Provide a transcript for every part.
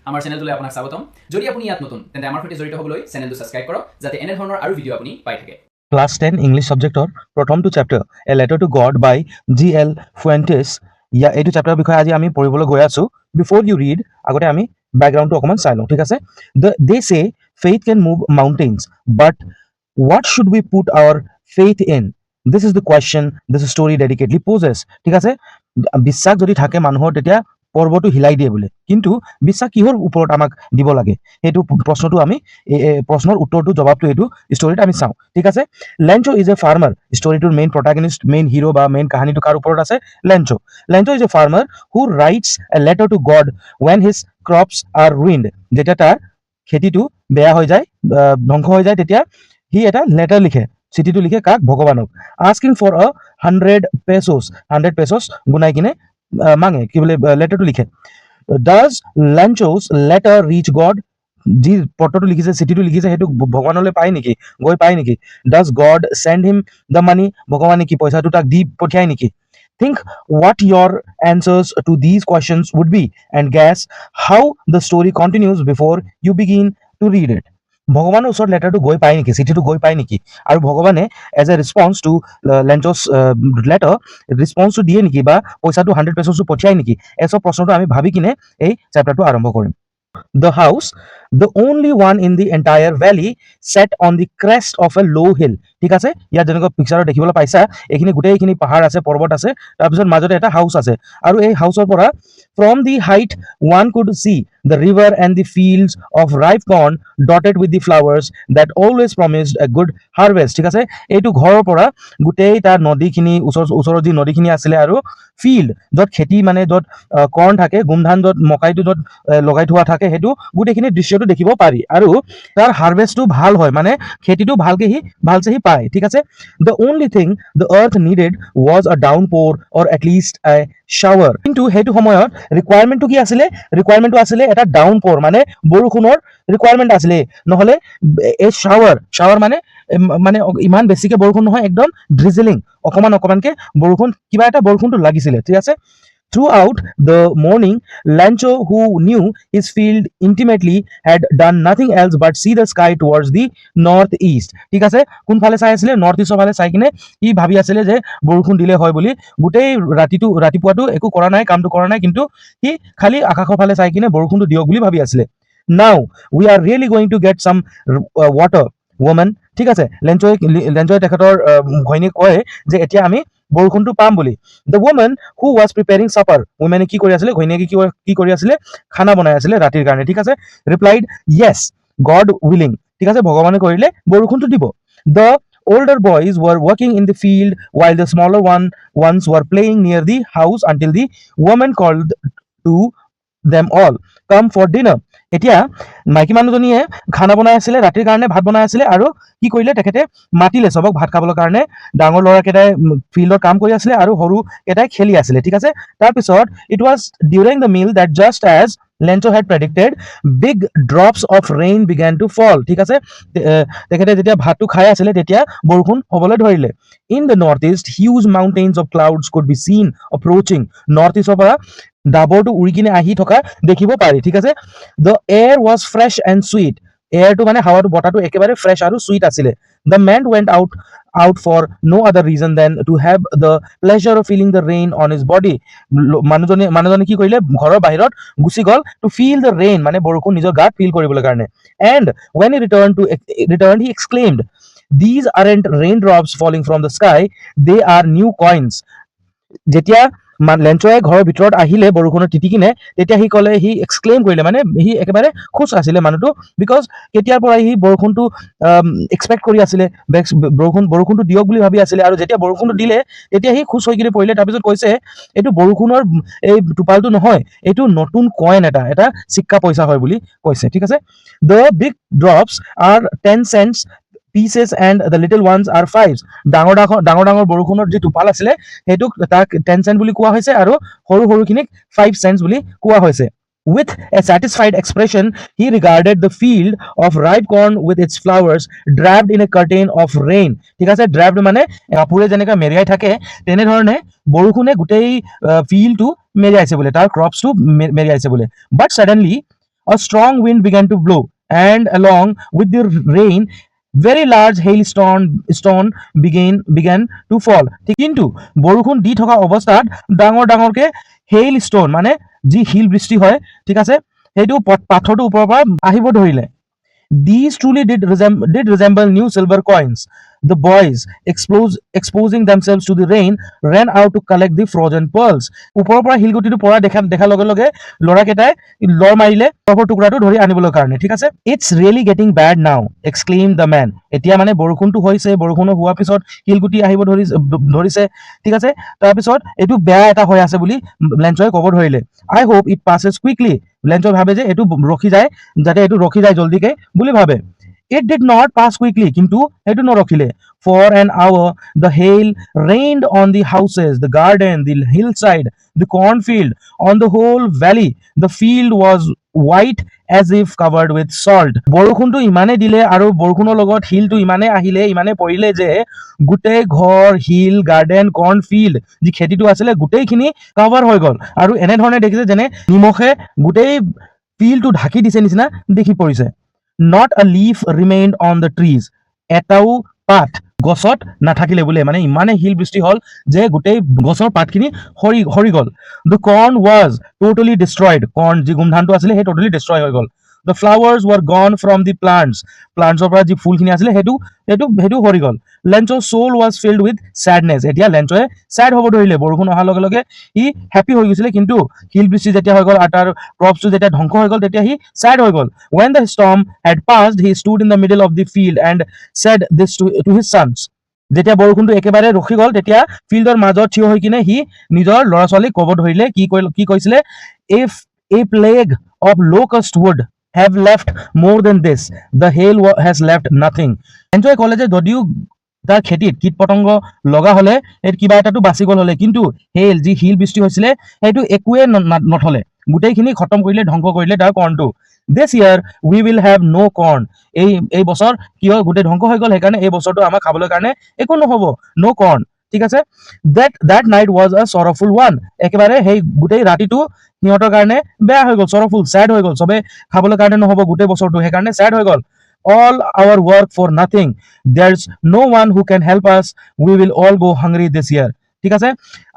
আমাৰ চেনেলটোলৈ আপোনাক স্বাগতম। যদি আপুনি ইয়াত নতুন তেন্তে আমাৰ সৈতে জড়িত হ'বলৈ চেনেলটো ছাবস্ক্ৰাইব কৰক যাতে এনে ধৰণৰ আৰু ভিডিঅ' আপুনি পাই থাকে। ক্লাছ 10 ইংলিছ সাবজেক্টৰ প্ৰথমটো chapter a letter to God by GL Fuentes এইটো চেপ্টাৰৰ বিষয়ে আজি আমি পঢ়িবলৈ গৈ আছোঁ। বিফ'ৰ ইউ ৰিড আগতে আমি বেকগ্ৰাউণ্ডটো অকণমান চাই লওঁ, ঠিক আছে। They say faith can move mountains but what should we put our faith in? This is the question this story dedicatedly poses. ঠিক আছে, বিশ্বাস যদি থাকে মানুহৰ তেতিয়া পৰ্বতটো হিলাই দিয়ে বোলে, কিন্তু বিশ্বাস কিহৰ ওপৰত আমাক দিব লাগে সেইটো প্ৰশ্নটো আমি প্ৰশ্নৰ উত্তৰটো জবাবটো এইটো ষ্টৰিত আমি চাওঁ, ঠিক আছে। লেঞ্চো ইজ এ ফাৰ্মাৰ, ষ্টৰিটোৰ মেইন প্ৰটাগনিষ্ট মেইন হিৰো বা মেইন কাহিনীটো কাৰ ওপৰত আছে? Lencho is a farmer who writes a letter to God when his crops are ruined. যেতিয়া তাৰ খেতিটো বেয়া হৈ যায়, ধ্বংস হৈ যায়, তেতিয়া সি এটা লেটাৰ লিখে, চিঠিটো লিখে কাক? ভগৱানক। আস্কিং ফৰ 100 pesos গুনাই কিনে মাঙে, কি বোলে লেটাৰটো লিখে। Does Lencho's letter reach God? যি পত্ৰটো লিখিছে, চিঠিটো লিখিছে, সেইটো ভগৱানলৈ পায় নেকি, গৈ পায় নেকি? Does God send him the money? ভগৱানে কি পইচাটো তাক দি পঠিয়ায় নেকি? Think what your answers to these questions would be and guess how the story continues before you begin to read it. ভগৱানৰ ওচৰত লেটাৰটো গৈ পায় নেকি, চিঠিটো গৈ পায় নেকি, আৰু ভগৱানে as a response to Lencho's letter ৰেছপন্সটো দিয়ে নেকি, বা পইচাটো 100 pesos পঠিয়ায় নেকি? এসব প্ৰশ্নটো আমি ভাবি কিনে এই চেপ্টাৰটো আৰম্ভ কৰিম। The house, the only one in the entire valley, set on the crest of a low hill. ঠিক আছে, ইয়াত যেনেকৈ পিকচাৰত দেখিবলৈ পাইছা, এইখিনি গোটেইখিনি পাহাৰ আছে, পৰ্বত আছে, তাৰপিছত মাজতে এটা হাউচ আছে, আৰু এই হাউচৰ পৰা from the height one could see the river and the fields of ripe corn dotted with the flowers that always promised a good harvest. ঠিক আছে, এইটো ঘৰৰ পৰা গোটেই তাৰ নদীখিনি, ওচৰৰ যি নদীখিনি আছিলে, আৰু ফিল্ড য'ত খেতি মানে য'ত কৰ্ণ থাকে, গোমধান য'ত মকাইটো য'ত লগাই থোৱা থাকে, সেইটো গোটেইখিনি দৃশ্যটো দেখিব পাৰি, আৰু তাৰ হাৰ্ভেষ্টটো ভাল হয়, মানে খেতিটো ভালছে সি পায়, ঠিক আছে। The only thing the earth needed was a downpour or at least a shower. কিন্তু সেইটো সময়ত ৰিকুৱাৰমেণ্টটো কি আছিলে? ৰিকুৱাৰমেণ্টটো আছিলে এটা ডাউনপ'ৰ, মানে বৰষুণৰ ৰিকুৱাৰমেণ্ট আছিলে, নহ'লে এই শাৱাৰ মানে ইমান বেছিকে বৰষুণ নহয়, একদম ড্ৰিজলিং, অকণমানকে বৰষুণ, কিবা এটা বৰষুণটো লাগিছিলে, ঠিক আছে। Throughout the morning, Lancho, who knew his field intimately, had done nothing else but see the sky towards the northeast. ঠিক আছে, কোনফালে চাই আছিলে? নৰ্থ ইষ্টৰ ফালে চাই কিনে ই ভাবি আছিলে যে বৰষুণ দিলে হয় বুলি। গোটেই ৰাতিপুৱাটো একো কৰা নাই, কামটো কৰা নাই, কিন্তু সি খালি আকাশৰ ফালে চাই কিনে বৰষুণটো দিয়ক বুলি ভাবি আছিলে। Now we are really going to get some water, woman. ঠিক আছে, লেঞ্চয়ে তেখেতৰ ঘৈণীক কয় যে এতিয়া আমি বৰষুণটো পাম বুলি। The woman who was preparing supper, woman কি কৰি আছিলে? ঘৈণীয়েকে কি কৰি আছিলে? খানা বনাই আছিলে ৰাতিৰ কাৰণে, ঠিক আছে। Replied, yes, God willing. ঠিক আছে, ভগৱানে কৰিলে বৰষুণটো দিব। The older boys were working in the field while the smaller ones were playing near the house until the woman called to them all, come for dinner. এতিয়া মাইকী মানুহজনীয়ে খানা বনাই আছিলে, ৰাতিৰ কাৰণে ভাত বনাই আছিলে, আৰু কি কৰিলে? তেখেতে মাতিলে চবক ভাত খাবৰ কাৰণে। ডাঙৰ ল'ৰাকেইটাই ফিল্ডৰ কাম কৰি আছিলে, আৰু সৰু কেইটাই খেলি আছিলে, ঠিক আছে। তাৰপিছত it was during the meal that just as Lancho had predicted, big drops of rain began to fall. ঠিক আছে, তেখেতে যেতিয়া ভাতটো খাই আছিলে তেতিয়া বৰষুণ হ'বলৈ ধৰিলে। In the northeast, huge mountains of clouds could be seen approaching. North ইষ্টৰ পৰা ডাবৰটো উৰি কিনে আহি থকা দেখিব পাৰি, ঠিক আছে। The air was fresh and sweet. এয়াৰটো মানে হাৱাটো, বতাহটো একেবাৰে ফ্ৰেছ আৰু চুইট আছিলে। The man went out for no other reason than to have the pleasure of feeling the rain on his body. মানুহজনে কি কৰিলে? ঘৰৰ বাহিৰত গুচি গ'ল to feel the rain, মানে বৰষুণ নিজৰ গাত ফিল কৰিবলৈ কাৰণে। And when he returned, he exclaimed, these aren't raindrops falling from the sky, they are new coins. যেতিয়া লেঞ্চয়ে ঘৰৰ ভিতৰত আহিলে বৰষুণত তিতি কিনে, তেতিয়া সি এক্সক্লেইম কৰিলে, মানে সি একেবাৰে খুচ আছিলে মানুহটো, বিকজ কেতিয়াৰ পৰা সি বৰষুণটো এক্সপেক্ট কৰি আছিলে, বৰষুণটো দিয়ক বুলি ভাবি আছিলে, আৰু যেতিয়া বৰষুণটো দিলে তেতিয়া সি খুচ হৈ কিনে পৰিলে। তাৰপিছত কৈছে, এইটো বৰষুণৰ এই টোপালটো নহয়, এইটো নতুন কইন, এটা চিক্কা পইচা হয় বুলি কৈছে, ঠিক আছে। The big drops are 10 cents pieces and the little ones are 5s. ডাঙৰ বৰষুণৰ যি টোপাল আছিলে সেইটোক তাক 10 cent বুলি কোৱা হৈছে, আৰু সৰুখিনিক 5 cents বুলি কোৱা হৈছে। With a satisfied expression, he regarded the field of ripe corn with its flowers draped in a curtain of rain. ঠিক আছে, draped মানে কাপোৰে যেনেকৈ মেৰিয়াই থাকে, তেনেধৰণে বৰষুণে গোটেই ফিল্ডটো মেৰিয়াইছে বোলে, তাৰ ক্ৰপছটো মেৰিয়াইছে বোলে। But suddenly a strong wind began to blow, and along with the rain, very large hailstone began to fall. কিন্তু বৰষুণ দি থকা অৱস্থাত ডাঙৰ ডাঙৰকে হেইল ষ্টন মানে যি শিল বৃষ্টি হয় ঠিক আছে সেইটো পাথৰটো ওপৰৰ পৰা আহিব ধৰিলে. These truly did resemble new silver coins. The boys, exposing themselves to the rain, ran out to collect the frozen pearls. ওপৰৰ পৰা শিলগুটিটো পৰা দেখা লগে লগে ল'ৰাকেইটাই লৰ মাৰিলে বৰফৰ টুকুৰাটো ধৰি আনিবলৈ কাৰণে ঠিক আছে. It's really getting bad now, exclaimed the man. এতিয়া মানে বৰষুণটো হৈছে, বৰষুণ হোৱাৰ পিছত শিলগুটি আহিব ধৰিছে ঠিক আছে. তাৰপিছত এইটো বেয়া এটা হৈ আছে বুলি লেঞ্চয়ে ক'ব ধৰিলে. I hope it passes quickly. লেঞ্চয়ে ভাবে যে এইটো ৰখি যায়, যাতে এইটো ৰখি যায় জলদিকে বুলি ভাবে. It did not pass quickly, কিন্তু এইটো নৰখিলে. For an hour, the hail rained on the houses, the garden, the hillside, the cornfield, on the whole valley. The field was white as if covered with salt. বৰষুণটো ইমানে দিলে আৰু বৰষুণৰ লগত হিলটো ইমানে আহিলে, ইমানে পৰিলে যে গোটেই ঘৰ, হিল, গাৰ্ডেন, কৰ্ণফিল্ড যি খেতিটো আছিলে গোটেইখিনি কভাৰ হৈ গ'ল. আৰু এনেধৰণে দেখিছে যেনে নিমখে গোটেই ফিল্ডটো ঢাকি দিছে নিচিনা দেখি পৰিছে. Not a leaf remained on the trees. এটাও পাত গছত নাথাকিলে বোলে, মানে ইমানে হিল বৃষ্টি হ'ল যে গোটেই গছৰ পাতখিনি সৰি গ'ল. The corn was totally destroyed. কৰ্ণ যি গোমধানটো আছিলে সেই totally destroy হৈ গ'ল. The flowers were gone from the plants. Plantsৰ পৰা যি ফুলখিনি আছিলে সেইটো সৰি গ'ল. Lencho's soul was filled with sadness. এতিয়া লেঞ্চয়ে sad হ'ব ধৰিলে. বৰষুণ অহাৰ লগে লগে সি হেপী হৈ গৈছিলে, কিন্তু শিল বৃষ্টি যেতিয়া হৈ গ'ল আৰু তাৰ ক্ৰপছটো যেতিয়া ধ্বংস হৈ গ'ল তেতিয়া সি sad হৈ গ'ল. When the storm had passed, he stood in the middle of the field and said this to his sons. যেতিয়া বৰষুণটো একেবাৰে ৰখি গ'ল তেতিয়া ফিল্ডৰ মাজত থিয় হৈ কিনে সি নিজৰ ল'ৰা ছোৱালীক ক'ব ধৰিলে. কি কৈছিলে? If a plague of locust would have left more than this, the hail has left nothing. লেঞ্চয়ে ক'লে যে যদিও তাৰ খেতিত কীট পতংগ লগা হ'লে কিবা এটাটো বাচি গ'ল হ'লে, কিন্তু হেইল যি শিল বৃষ্টি হৈছিলে সেইটো একোৱে নথলে, গোটেইখিনি খতম কৰিলে, ধ্বংস কৰিলে তাৰ কৰ্ণটো. This year we will have no corn. এই বছৰ কিয় গোটেই ধ্বংস হৈ গ'ল, সেইকাৰণে এই বছৰটো আমাৰ খাবলৈ কাৰণে একো নহ'ব, no corn ঠিক আছে. That night was a sorrowful one. একেবাৰে সেই গোটেই ৰাতিটো সিহঁতৰ কাৰণে বেয়া হৈ গ'ল, sorrowful, sad হৈ গ'ল. চবে খাবলৈ কাৰণে নহ'ব গোটেই বছৰটো, সেইকাৰণে sad হৈ গ'ল. All our work for nothing. There's no one who can help us. We will all go hungry this year. ঠিক আছে,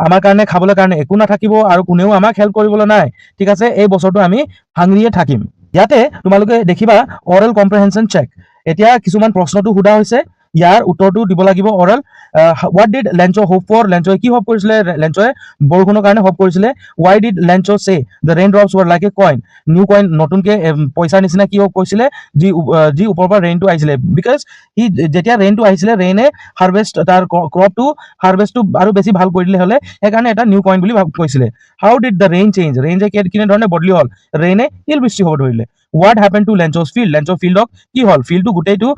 আমাৰ কাৰণে খাবলৈ কাৰণে একো নাথাকিব আৰু কোনেও আমাক হেল্প কৰিবলৈ নাই ঠিক আছে, এই বছৰটো আমি হাংৰিয়ে থাকিম. ইয়াতে তোমালোকে দেখিবা অৰেল কম্প্ৰেহেনশ্যন চেক. এতিয়া কিছুমান প্ৰশ্নটো সোধা হৈছে, ইয়াৰ উত্তৰটো দিব লাগিব orally. What did Lencho hope for? লেঞ্চোৱে কি হোপ কৰিছিলে? লেঞ্চোৱে বৰষুণৰ কাৰণে হোপ কৰিছিলে. Why did Lencho say the raindrops were like a coin? New coin, নতুনকে পইচাৰ নিচিনা কি হোপ কৰিছিলে যি ওপৰৰ পৰা ৰেইনটো আহিছিলে? বিকজ সি যেতিয়া ৰেইনটো আহিছিলে, ৰেইনে হাৰ্ভেষ্ট তাৰ ক্ৰপটো হাৰ্ভেষ্টটো আৰু বেছি ভাল কৰি দিলে হ'লে, সেইকাৰণে এটা নিউ কইন বুলি কৈছিলে. How did the rain change? Rain যে কেনেধৰণে বদলি হ'ল? ৰেইনে শিল বৃষ্টি হ'ব ধৰিলে. What happened to Lencho's field? লেঞ্চৰ ফিল্ডক কি হ'ল? ফিল্ডটো গোটেইটো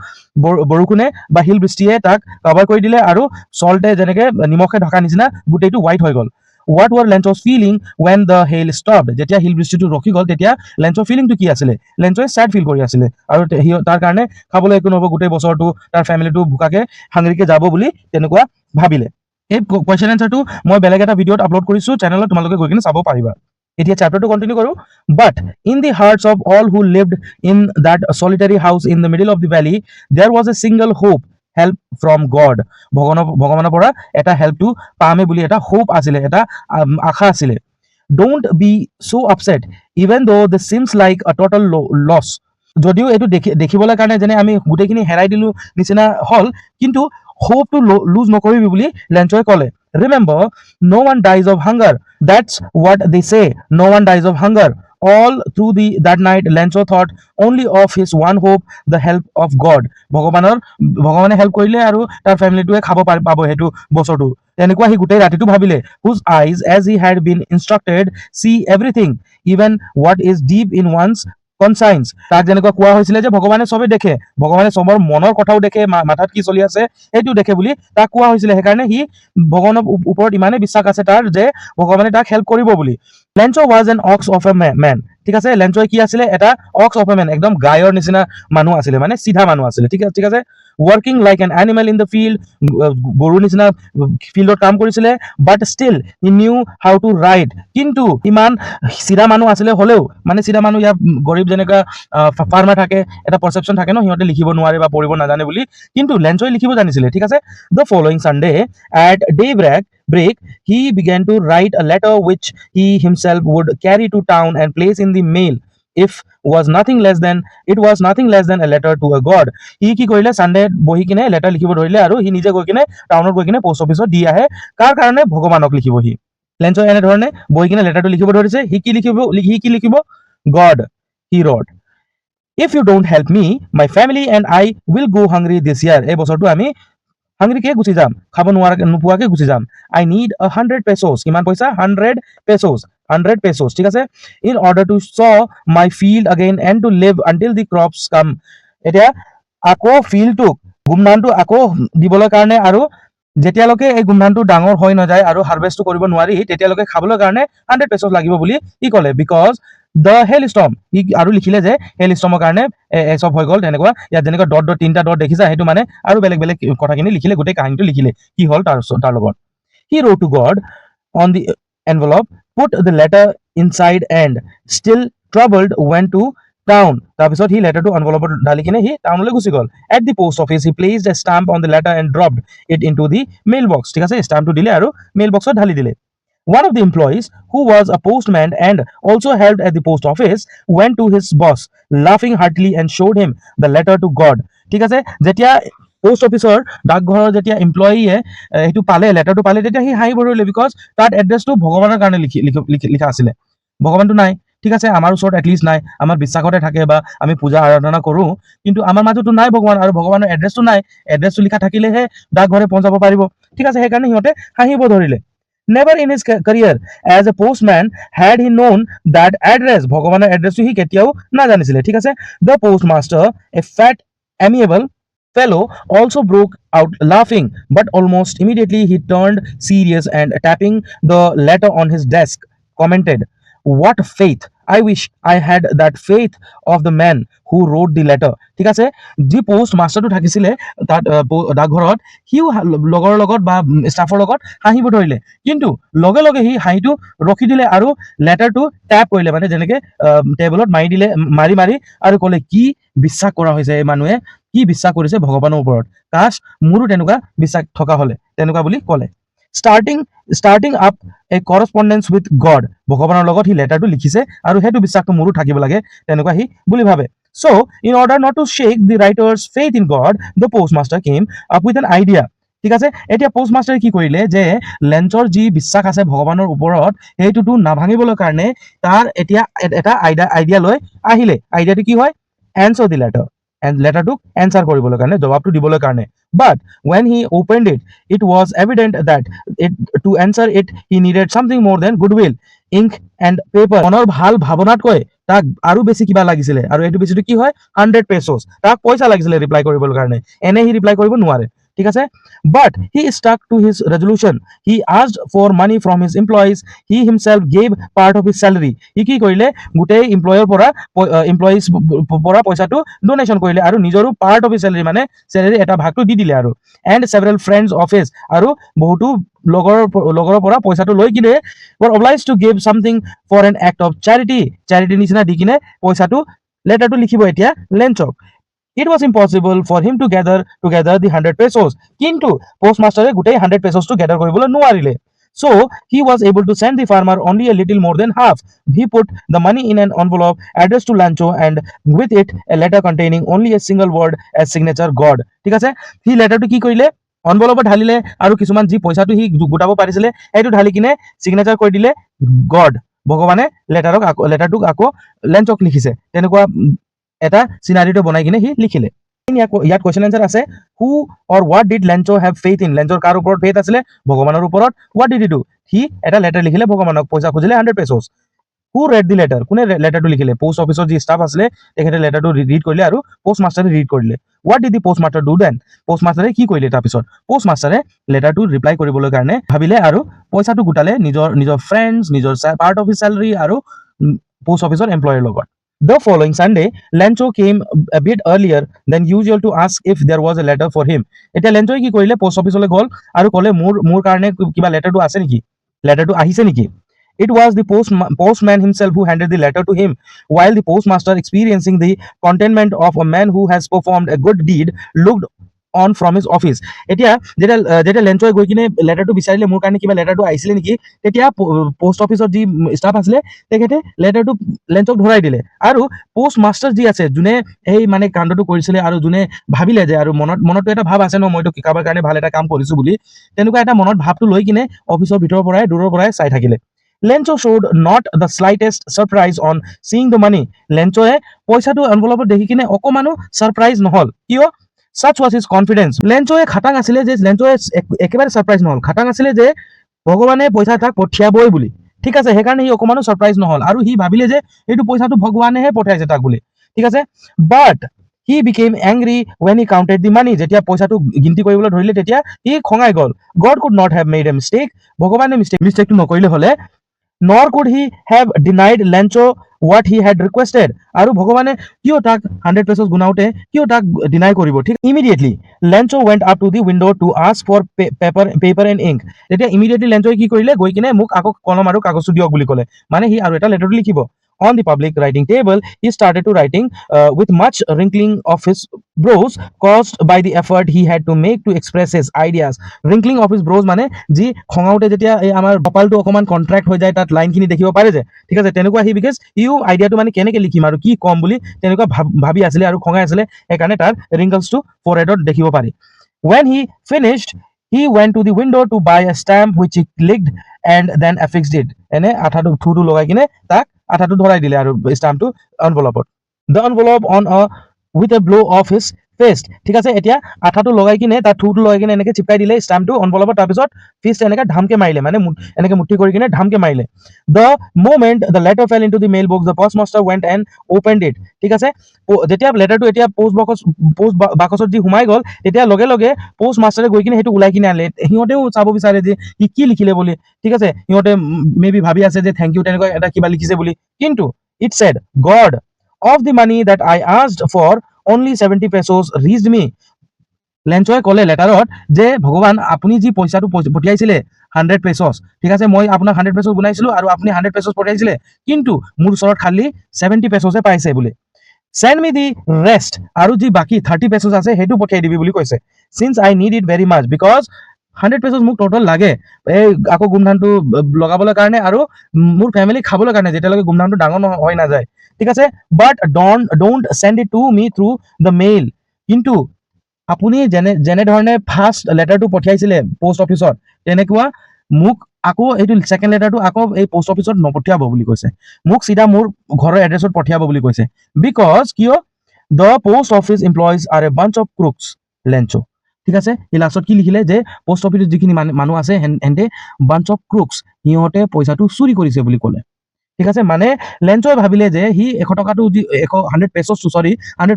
বৰষুণে বা শিল বৃষ্টিয়ে তাক কভাৰ কৰি দিলে আৰু চল্টে যেনেকে নিমখে ঢকা নিচিনা গোটেইটো হোৱাইট হৈ গ'ল. What were Lencho's feeling when the hail stopped? যেতিয়া শিল বৃষ্টিটো ৰখি গ'ল তেতিয়া লেঞ্চৰ ফিলিংটো কি আছিলে? লেঞ্চয়ে sad ফিল কৰি আছিলে আৰু তাৰ কাৰণে খাবলৈ একো নহ'ব, গোটেই বছৰটো তাৰ ফেমিলিটো ভোকাকে হাংৰিকে যাব বুলি তেনেকুৱা ভাবিলে. এই কুৱেশ্যন এনচাৰটো মই বেলেগ এটা ভিডিঅ'ত আপলোড কৰিছোঁ চেনেলত, তোমালোকে গৈ কিনে চাব পাৰিবা. এতিয়া চেপ্টাৰটো কণ্টিনিউ কৰোঁ. But in the hearts of all who lived in that solitary house in the middle of the valley, there was a single hope, help from God. ভগৱানৰ পৰা এটা হেল্পটো পামে বুলি এটা হোপ আছিলে, এটা আশা আছিলে. Don't be so upset even though this seems like a total loss. যদিও এইটো দেখিবলৈ কাৰণে যেনে আমি গোটেইখিনি হেৰাই দিলো নিচিনা হ'ল, কিন্তু হোপটো লুজ নকৰিবি বুলি লেঞ্চয়ে ক'লে. Remember, no one dies of hunger. That's what they say. No one dies of hunger. All through that night, Lencho thought only of his one hope, the help of God. ভগৱানে help কৰিলে আৰু তাৰ ফেমিলিটোৱে খাব পাব সেইটো বছৰটো, তেনেকুৱা সি গোটেই ৰাতিটো ভাবিলে. Whose eyes, as he had been instructed, see everything, even what is deep in one's conscience. তাক যেনেকুৱা কোৱা হৈছিলে যে ভগৱানে চবে দেখে, ভগৱানে চবৰ মনৰ কথাও দেখে, মাথাত কি চলি আছে সেইটো দেখে বুলি তাক কোৱা হৈছিলে. সেইকাৰণে সি ভগৱানৰ ওপৰত ইমানেই বিশ্বাস আছে তাৰ যে ভগৱানে তাক হেল্প কৰিব বুলি. Lencho was an ox of a man, ঠিক আছে। লেঞ্চই কি আছিলে, এটা অক্স অফ এ মেন, একদম গায়ৰ নিচিনা মানুহ আছিলে, মানে চিধা মানুহ আছিলে, ঠিক আছে। Working like an animal in the field, গৰুৰ নিচিনা ফিল্ডত কাম কৰিছিলে। But still he knew how to write, কিন্তু ইমান চিধা মানুহ আছিলে হ'লেও, মানে চিধা মানুহ ইয়াৰ গৰীব যেনেকুৱা ফাৰ্মাৰ থাকে, এটা পাৰচেপশ্যন থাকে ন, সিহঁতে লিখিব নোৱাৰে বা পঢ়িব নাজানে বুলি, কিন্তু লেঞ্চই লিখিব জানিছিলে, ঠিক আছে। The following Sunday at day break, he began to write a letter which he himself would carry to town and place in the mail. If it was nothing less than a letter to a god. He কি কৰিলে, Sunday বহি কিনে letter লিখিব ধৰিলে আৰু সি নিজে গৈ কিনে টাউনত গৈ কিনে পোষ্ট অফিচত দি আহে। কাৰ কাৰণে? ভগৱানক লিখিব সি। লেঞ্চৰ এনেধৰণে বহি কিনে লেটাৰটো লিখিব ধৰিছে। সি কি লিখিব? God, he wrote. If you don't help me, my family and I will go hungry this year. এই বছৰটো আমি হাংগ্ৰিকে গুচি যাম, খাব নোপোৱাকে গুচি যাম। I need 100 pesos. কিমান পইচা? 100 pesos. 100 pesos, ঠিক আছে। In order to sow my field again and to live until the crops come. এতিয়া আকৌ ফিল্ডটোক, গুমধানটো আকৌ দিবলৈ কাৰণে আৰু যেতিয়ালৈকে এই গুমধানটো ডাঙৰ হৈ নাযায় আৰু হাৰ্ভেষ্টটো কৰিব নোৱাৰি, তেতিয়ালৈকে খাবলৈ কাৰণে 100 pesos লাগিব বুলি ই ক'লে। বিকজ দ্য হেল ষ্টৰ্ম, ই আৰু লিখিলে যে হেল ষ্টৰ্মৰ কাৰণে চব হৈ গ'ল। তেনেকুৱা ইয়াত যেনেকুৱা ডট তিনিটা ডট দেখিছা, সেইটো মানে আৰু বেলেগ বেলেগ কথাখিনি লিখিলে, গোটেই কাহিনীটো লিখিলে কি হ'ল তাৰ লগত। He wrote to God on the envelope, put the letter inside and still troubled went to town. তাৰপিছত সি লেটাৰটো এনভেলপত ঢালি কিনে সি টাউনলৈ গুচি গ'ল। At the post office he placed a stamp on the letter and dropped it into the mailbox, ঠিক আছে। ষ্টাম্পটো দিলে আৰু মেইল বক্সত ঢালি দিলে। One of the employees, who was a postman and also helped at the post office, went to his boss, laughing heartily, and showed him the letter to God. ঠিক আছে, যেতিয়া পোষ্ট অফিচৰ ডাকঘৰৰ যেতিয়া এমপ্লয়ীয়ে সেইটো পালে, লেটাৰটো পালে, তেতিয়া সি হাঁহি ভৰিলে। বিকজ তাত এড্ৰেছটো ভগৱানৰ কাৰণে লিখা আছিলে। ভগৱানটো নাই, ঠিক আছে, আমাৰ ওচৰত এটলিষ্ট নাই, আমাৰ বিশ্বাসতে থাকে বা আমি পূজা আৰাধনা কৰোঁ, কিন্তু আমাৰ মাজতো নাই ভগৱান, আৰু ভগৱানৰ এড্ৰেছটো নাই। এড্ৰেছটো লিখা থাকিলেহে ডাকঘৰে পਹੁঞ্চাব পাৰিব, ঠিক আছে। সেইকাৰণে সিহঁতে হাঁহিব ধৰিলে। Never in his career as a postman had he known that address, ভগৱানৰ এড্ৰেছটো সি কেতিয়াও নাজানিছিলে, ঠিক আছে। The postmaster, a fat, amiable fellow, also broke out laughing, but almost immediately he turned serious and tapping the letter on his desk, commented, "What faith! I wish I had that faith of the man who wrote the letter." ঠিক আছে, যি post মাষ্টাৰটো থাকিছিলে তাত ডাকঘৰত, সিও লগৰ লগত বা ষ্টাফৰ লগত হাঁহিব ধৰিলে, কিন্তু লগে লগে সি হাঁহিটো ৰখি দিলে আৰু লেটাৰটো টেপ কৰিলে, মানে যেনেকে টেবুলত মাৰি দিলে, মাৰি আৰু ক'লে, কি বিশ্বাস কৰা হৈছে এই মানুহে, কি বিশ্বাস কৰিছে ভগৱানৰ ওপৰত, কাশ মোৰো তেনেকুৱা বিশ্বাস থকা হ'লে, তেনেকুৱা বুলি ক'লে। starting up a correspondence with God, ভগৱানৰ লগত সি লেটাৰটো লিখিছে আৰু সেইটো বিশ্বাসটো মোৰো থাকিব লাগে, তেনেকুৱা সি বুলি ভাবে। So in order not to shake the writer's faith in God, the postmaster came up with an idea, ঠিক আছে। এতিয়া পোষ্টমাষ্টাৰে কি কৰিলে, যে লেঞ্চৰ যি বিশ্বাস আছে ভগৱানৰ ওপৰত, সেইটোতো নাভাঙিবলৈ কাৰণে তাৰ এতিয়া এটা আইডিয়া লৈ আহিলে। আইডিয়াটো কি হয়? এনচাৰ দি লেটাৰ, লেটাৰটোক এনচাৰ কৰিবলৈ কাৰণে, জবাবটো দিবলৈ কাৰণে। But when he opened it, it was evident that to answer it he needed something more than goodwill, ink and paper. মনৰ ভাল ভাৱনাতকৈ তাক আৰু বেছি কিবা লাগিছিলে, আৰু এইটো বেছিটো কি হয়? 100 pesos। তাক পইচা লাগিছিলে ৰিপ্লাই কৰিবৰ কাৰণে, এনে সি ৰিপ্লাই কৰিব নোৱাৰে, ঠিক আছে। But he stuck to his resolution. He asked for money from his employees. He himself gave part of his salary. সি কি কৰিলে? গোটেই এমপ্লয়ৰ পৰা পইচাটো ডোনেশ্যন কৰিলে আৰু নিজৰো পাৰ্ট অফ হিজ চেলাৰী, মানে চেলাৰী এটা ভাগটো দি দিলে আৰু। এণ্ড সেভাৰেল ফ্ৰেণ্ডছ অফ হিজ, আৰু বহুতো লগৰৰ পৰা পইচাটো লৈ কিনে were obliged to give something for an act of charity, নিচিনা দি কিনে পইচাটো লেটাৰটো লিখিব এতিয়া লেঞ্চক। It was impossible for him to gather together the 100 pesos, কিন্তু পোষ্টমাষ্টাৰে গোটেই 100 pesos টো গেদাৰ কৰিবলৈ নোৱাৰিলে। So he was able to send the farmer only a little more than half. He put the money in an envelope addressed to Lancho, and with it a letter containing only a single word as signature, God, ঠিক আছে। সি লেটাৰটো কি কৰিলে? এনভেলপত ঢালিলে আৰু কিছুমান যি পইচাটো সি গোটাব পাৰিছিলে সেইটো ঢালি কিনে চিগনেচাৰ কৰি দিলে গড, ভগৱানে লেটাৰটোক আকৌ লেঞ্চক লিখিছে, তেনেকুৱা এটা চিনাৰিটো বনাই কিনে সি লিখিলে। ইয়াত কুৱেশ্যন এনচাৰ আছে, who or what did Lencho have faith in, লেঞ্চৰ কাৰ ওপৰত ফেইথ আছিলে? ভগৱানৰ ওপৰত। হোৱাট ডিড হি ডু, সি এটা লেটাৰ লিখিলে ভগৱানক, পইচা খুজিলে 100 pesos। Who read the letter কোনে লেটাৰটো লিখিলে পোষ্ট অফিচৰ যি ষ্টাফ আছিলে তেখেতে লেটাৰটো ৰিড কৰিলে আৰু পোষ্ট মাষ্টাৰে ৰিড কৰিলে what did the post master do then post মাষ্টাৰে কি কৰিলে তাৰপিছত পোষ্ট মাষ্টাৰে লেটাৰটো ৰিপ্লাই কৰিবলৈ কাৰণে ভাবিলে আৰু পইচাটো গোটালে নিজৰ ফ্ৰেণ্ডছ নিজৰ পাৰ্ট অফ হিজ চেলাৰী আৰু পোষ্ট অফিচৰ এমপ্লয়ৰ লগত The following Sunday, Lencho came a bit earlier than usual to ask if there was a letter for him. এতিয়া লেঞ্চোই কি কৰিলে পোষ্ট অফিচলৈ গ'ল আৰু ক'লে মোৰ কাৰণে কিবা লেটাৰটো আছে নেকি লেটাৰটো আহিছে নেকি It was the postman himself who handed the letter to him, while the postmaster, experiencing the contentment of a man who has performed a good deed, looked on from his office. এতিয়া যেতিয়া লেঞ্চোই গৈ কিনে লেটাৰটো বিচাৰিলে মোৰ কাৰণে কিবা লেটাৰটো আহিছিলে নেকি তেতিয়া পোষ্ট অফিচৰ যি ষ্টাফ আছিলে তেখেতে লেটাৰটো লেঞ্চক ধৰাই দিলে আৰু পোষ্ট মাষ্টাৰ যি আছে যোনে এই মানে কাণ্ডটো কৰিছিলে আৰু যোনে ভাবিলে যে আৰু মনতো এটা ভাৱ আছে ন মইতো কাৰোবাৰ কাৰণে ভাল এটা কাম কৰিছো বুলি তেনেকুৱা এটা মনত ভাৱটো লৈ কিনে অফিচৰ ভিতৰৰ পৰাই দূৰৰ পৰাই চাই থাকিলে Lencho showed not the slightest surprise on seeing the money. Lenchoe পইচাটো এনভেলপত দেখি কিনে অকমানো সাৰপ্ৰাইজ নহল কিয় such was his confidence Lenchoe খাটাং আছিলে যে লেঞ্চোয়ে একেবাৰে সাৰপ্ৰাইজ নহল খাটাং আছিলে যে ভগৱানে পইচা তাক পঠিয়াবই বুলি ঠিক আছে সেইকাৰণে হি অকমানো সাৰপ্ৰাইজ নহল আৰু হি ভাবিলে যে এইটো পইচাটো ভগৱানেহে পঠাইছে তাক বুলি ঠিক আছে বাট He became angry when he counted the money. যেতিয়া পইচাটো গিনতি কৰিবলৈ ধৰিলে তেতিয়া হি খঙাই গল God could not have made a mistake ভগৱানে মিষ্টেকটো নকৰিলে হলে nor could he have denied Lencho what he had requested আৰু ভগৱানে কিয় তাক 100 pesos গুনাওতে কিয় তাক ডিনাই কৰিব ঠিক immediately Lencho went up to the window to ask for paper and ink তেতিয়া immediately Lencho কি কৰিলে গৈ কিনে মোক আকৌ কলম আৰু কাগজটো দিয়ক বুলি ক'লে মানে হি আৰু এটা লেটাৰটো লিখিব On the public writing table, he started to writing with much wrinkling of his brows caused by the effort he had to make to express his ideas. Wrinkling of his brows মানে যি খঙাউতে যেতিয়া এই আমাৰ কপালটো অকমান contract হৈ যায় তাত লাইনখিনি দেখিব পাৰে যে ঠিক আছে তেনেকুৱা হি বিকজ ইউ আইডিয়াটো মানে কেনেকৈ লিখিম আৰু কি কম বুলি তেনেকুৱা ভাবি আছিলে আৰু খঙাই আছিলে সেইকাৰণে তাৰ wrinklesটো foreheadত দেখিব পাৰি When he finished, he went to the window to buy a stamp which he clicked and then affixed it. এনে আঠাটো থুটো লগাই কিনে তাক আঠাটো ধৰাই দিলে আৰু স্টাম্পটো এনভেলপত the envelope on a with a blow of his fist ঠিক আছে এতিয়া আঠাটো লগাই কিনে তাৰ থুটো লগাই কিনে এনেকৈ চিপকাই দিলে স্টাম্পটো এনভেলপত তাৰপিছত ফিষ্ট এনেকৈ ধামকে মাৰিলে মানে এনেকৈ মুঠি কৰি কিনে ধামকে মাৰিলে the moment the letter fell into the mailbox the postmaster went and opened it ঠিক আছে যেতিয়া লেটাৰটো এতিয়া পোষ্ট বাকচত যি সোমাই গ'ল তেতিয়া লগে লগে পোষ্ট মাষ্টাৰে গৈ কিনে সেইটো ওলাই কিনে আনিলে সিহঁতেও চাব বিচাৰে যে ই কি লিখিলে বুলি ঠিক আছে সিহঁতে মেবি ভাবি আছে যে থেংক ইউ তেনেকুৱা এটা কিবা লিখিছে বুলি কিন্তু it said God of the money that I asked for only 70 pesos reached me লেঞ্চোয়ে ক'লে লেটাৰত যে ভগৱান আপুনি যি পইচাটো পঠিয়াইছিলে 100 pesos ঠিক আছে মই আপোনাক 100 pesos গুনাইছিলো আৰু আপুনি 100 pesos পঠিয়াইছিলে কিন্তু মোৰ ওচৰত খালি 70 pesos হে পাইছে বুলি Send me the rest আৰু যি বাকি 30 pesos আছে হেতু পঠিয়াই দিবি বুলি কৈছে since I need it very much because 100 pesos মোক টোটাল লাগে এই আকৌ গুমধানটো লগাবলৈ কাৰণে আৰু মোৰ ফ্যামিলি খাবলৈ কাৰণে যেতিয়ালৈকে গুমধানটো ডাঙৰ হৈ না যায় ঠিক আছে but don't send it to me through the mail কিন্তু আপুনি যেনে ধৰণে ফাৰ্স্ট লেটাৰটো পঠিয়াইছিলে পোষ্ট অফিচত তেনেকুৱা মোক আকৌ এইটো সেকেন্ড লেটাৰটো আকৌ এই পোষ্ট অফিচত নপঠিয়াব বুলি কৈছে মোক সিধা মোৰ ঘৰৰ এড্ৰেছত পঠিয়াব বুলি কৈছে বিকজ কিয় the post office employees are a bunch of crooks Lencho ঠিক আছে এই লাষ্টত কি লিখিলে যে পোষ্ট অফিচত যিখিনি মানুহ আছে হেনতে bunch of crooks সিহঁতে পইচাটো চুৰি কৰিছে বুলি ক'লে ঠিক আছে মানে লেঞ্চোয়ে ভাবিলে যে হি 100 টকাটো 100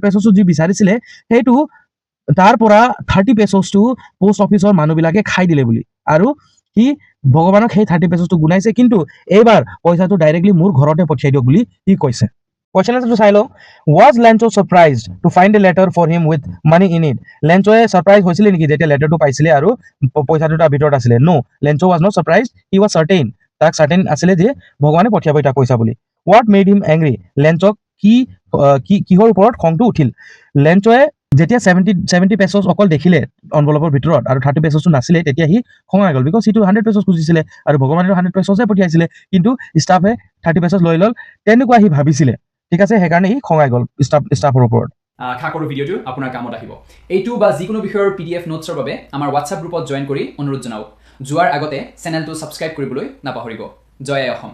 pesos যি বিচাৰিছিলে সেইটো তাৰ পৰা 30 pesos টো পোষ্ট অফিচৰ মানুহবিলাকে খাই দিলে বুলি আৰু হি ভগৱানক সেই 30 pesos টো গুনাইছে কিন্তু এইবাৰ পইচাটো ডাইৰেক্টলি মোৰ ঘৰতে পঠিয়াই দিয়ক বুলি হি কৈছে Question answer to Silo. Was Lencho surprised to find a letter for him with money in it? Lencho surprised হৈছিলে নেকি যেতিয়া লেটাৰটো পাইছিলে আৰু পইচাটো তাৰ ভিতৰত আছিলে No, Lencho was not surprised. He was certain. তাক certain আছিলে যে ভগৱানে পঠিয়াব এটা পইচা বুলি What made him angry? Lencho কিহৰ ওপৰত খংটো উঠিল লেঞ্চোয়ে যেতিয়া 70 pesos অকল দেখিলে এনভেলপৰ ভিতৰত আৰু 30 pesos নাছিলে তেতিয়া হি খঙাই গল বিকজ সিটো 100 pesos খুজিছিলে আৰু ভগৱানে 100 pesos হে পঠিয়াইছিলে কিন্তু ষ্টাফে 30 pesos লৈ লল তেনেকুৱা হি ভাবিছিলে ঠিক আছে সেইকাৰণে হি খঙাই গল ষ্টাফৰ ওপৰত আশা কৰোঁ ভিডিঅ'টো আপোনাৰ কামত আহিব এইটো বা যিকোনো বিষয়ৰ PDF নোটছৰ বাবে আমাৰ WhatsApp গ্ৰুপত জয়েন কৰি অনুৰোধ জনাওক যোৱাৰ আগতে চেনেলটো সাবস্ক্ৰাইব কৰিবলৈ নাপাহৰিব জয় অসম